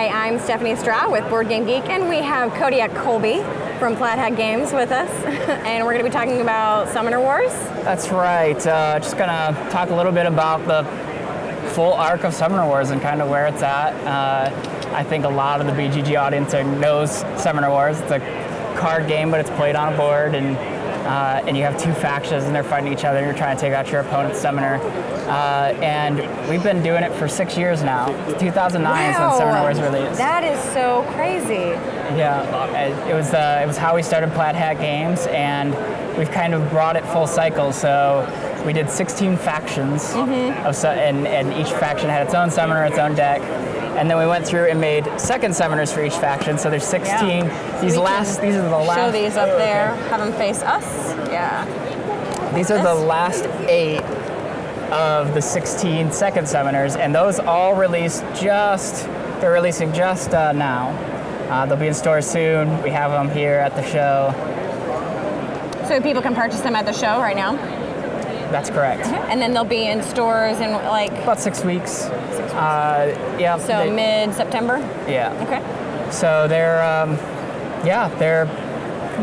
Hi, I'm Stephanie Stroud with Board Game Geek, and we have Kodiak Colby from Plaid Hat Games with us, and we're going to be talking about Summoner Wars. That's right. Just going to talk a little bit about the full arc of Summoner Wars and kind of where it's at. I think a lot of the BGG audience knows Summoner Wars. It's a card game, but it's played on a board, and you have two factions, and they're fighting each other, and you're trying to take out your opponent's summoner. And we've been doing it for 6 years now. 2009 is when Summoner Wars released. That is so crazy. Yeah, it was how we started Plaid Hat Games, and we've kind of brought it full cycle. So we did 16 factions, and each faction had its own summoner, its own deck. And then we went through and made second summoners for each faction. So there's 16. Yeah. These are the last. Show these up there. Have them face us. Yeah. These are the last 8 of the 16 second summoners, and those all released they're releasing just now. They'll be in stores soon. We have them here at the show. So people can purchase them at the show right now? That's correct. And then they'll be in stores in like... About 6 weeks. Yeah. So mid-September? Yeah. Okay. So they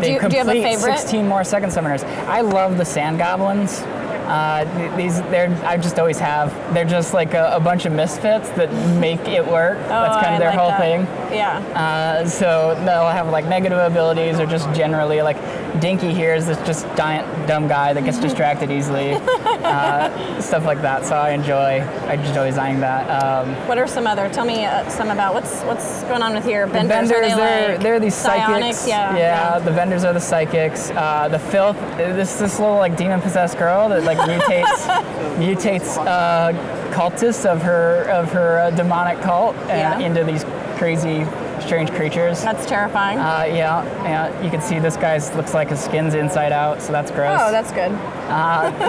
do you have a favorite? 16 more second summoners. I love the Sand Goblins. I just always have. They're just like a bunch of misfits that make it work. That's kind of their whole thing. Yeah. So they'll have like negative abilities, or just generally like Dinky here is this just giant dumb guy that gets distracted easily, stuff like that. So I enjoy designing that. What are some other? Tell me some about what's going on with your vendors. The vendors, they're these psychics. Yeah. The vendors are the psychics. The filth. This little like demon possessed girl that like mutates cultists of her demonic cult into these crazy, strange creatures. That's terrifying. Yeah. You can see this guy looks like his skin's inside out, so that's gross. Oh, that's good.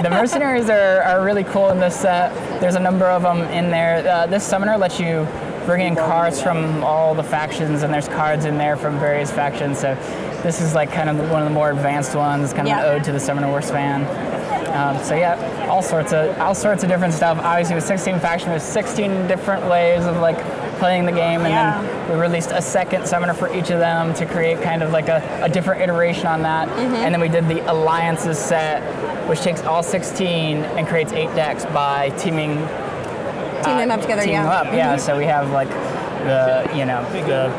The mercenaries are really cool in this set. There's a number of them in there. This summoner lets you bring in cards from all the factions, and there's cards in there from various factions. So this is like kind of one of the more advanced ones, kind of an ode to the Summoner Wars fan. All sorts of different stuff. Obviously, with 16 factions, there's 16 different ways of like playing the game, and then we released a second summoner for each of them to create kind of like a different iteration on that. And then we did the Alliances set, which takes all 16 and creates 8 decks by teaming them up together. So we have like the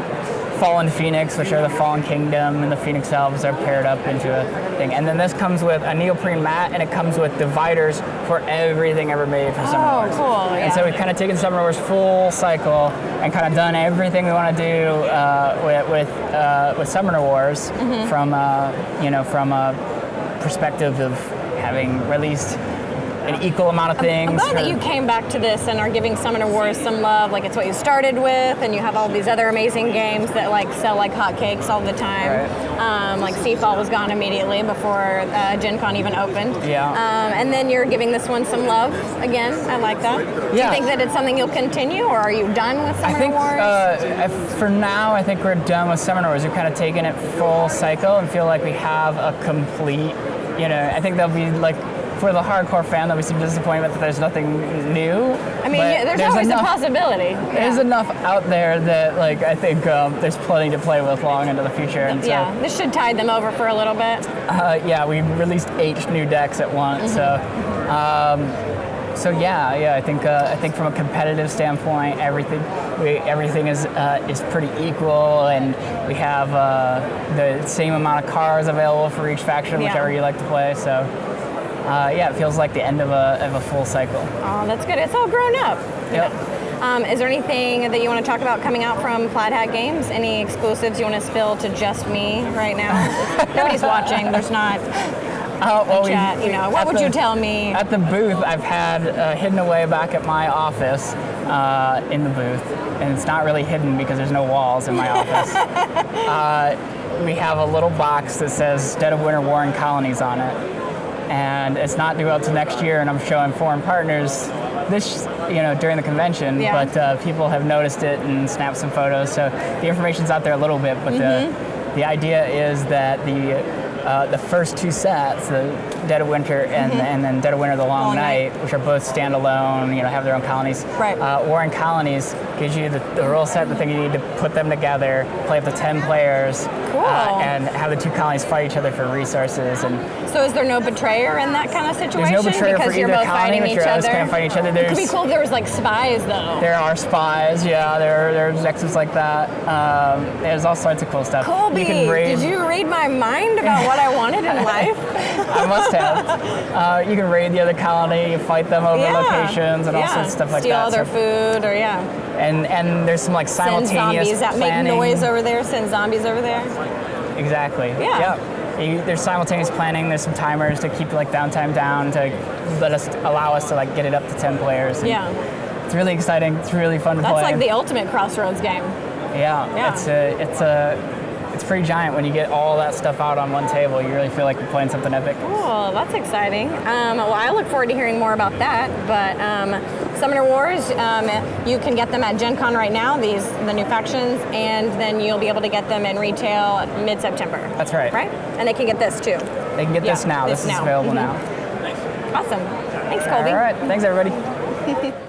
Fallen Phoenix, which are the Fallen Kingdom, and the Phoenix Elves are paired up into a thing. And then this comes with a neoprene mat, and it comes with dividers for everything ever made for Summoner Wars. Cool. Yeah. And so we've kind of taken Summoner Wars full cycle and kind of done everything we want to do with Summoner Wars from a perspective of having released an equal amount of things. I'm glad that you came back to this and are giving Summoner Wars some love. Like, it's what you started with, and you have all these other amazing games that like sell like hotcakes all the time. Right. Like Seafall was gone immediately before Gen Con even opened. Yeah. And then you're giving this one some love again. I like that. Do you think that it's something you'll continue, or are you done with Summoner Wars? For now, I think we're done with Summoner Wars. We've kind of taken it full cycle and feel like we have a complete, I think there'll be like, for the hardcore fan, there'll be some disappointment that there's nothing new. I mean, there's always a possibility. There's enough out there that, like, I think there's plenty to play with long into the future. And so, this should tide them over for a little bit. We released 8 new decks at once. I think from a competitive standpoint, everything is pretty equal, and we have the same amount of cards available for each faction, whichever you like to play. So. It feels like the end of a full cycle. Oh, that's good. It's all grown up. Yep. Is there anything that you want to talk about coming out from Plaid Hat Games? Any exclusives you want to spill to just me right now? Nobody's watching. There's not a chat. What would you tell me? At the booth, I've had hidden away back at my office in the booth, and it's not really hidden because there's no walls in my office. We have a little box that says Dead of Winter Warring Colonies on it. And it's not due out to next year, and I'm showing foreign partners this, during the convention. Yeah. But people have noticed it and snapped some photos. So the information's out there a little bit, but the idea is that the first 2 sets, the Dead of Winter and then Dead of Winter: The Long Night, which are both standalone, have their own colonies. Right. Warring Colonies gives you the rule set, the thing you need to put them together, play up to 10 players, Cool. and have the 2 colonies fight each other for resources. And So is there no betrayer in that kind of situation? there's no betrayer because for you're either both colony, fighting but each your others other. can't fight each other. It could be cool if there was like spies though. There are spies, yeah. There's X's like that. There's all sorts of cool stuff. Colby, You can raid. did you read my mind about what I wanted in life? I must have. You can raid the other colony, fight them over locations, and all sorts of stuff like Steal that. all their So- food, or and there's some like send simultaneous zombies that planning. make noise over there. Send zombies over there. Exactly. Yeah. There's simultaneous planning. There's some timers to keep like downtime down to allow us to like get it up to 10 players. And Yeah, it's really exciting. It's really fun to that's play. like the ultimate Crossroads game. Yeah. It's pretty giant when you get all that stuff out on one table. You really feel like you're playing something epic. Cool, that's exciting. Well, I look forward to hearing more about that. But Summoner Wars, you can get them at Gen Con right now, the new factions, and then you'll be able to get them in retail mid-September. That's right. Right? And they can get this too. They can get this now. This is available now. Awesome. Thanks, Colby. All right. Thanks, everybody.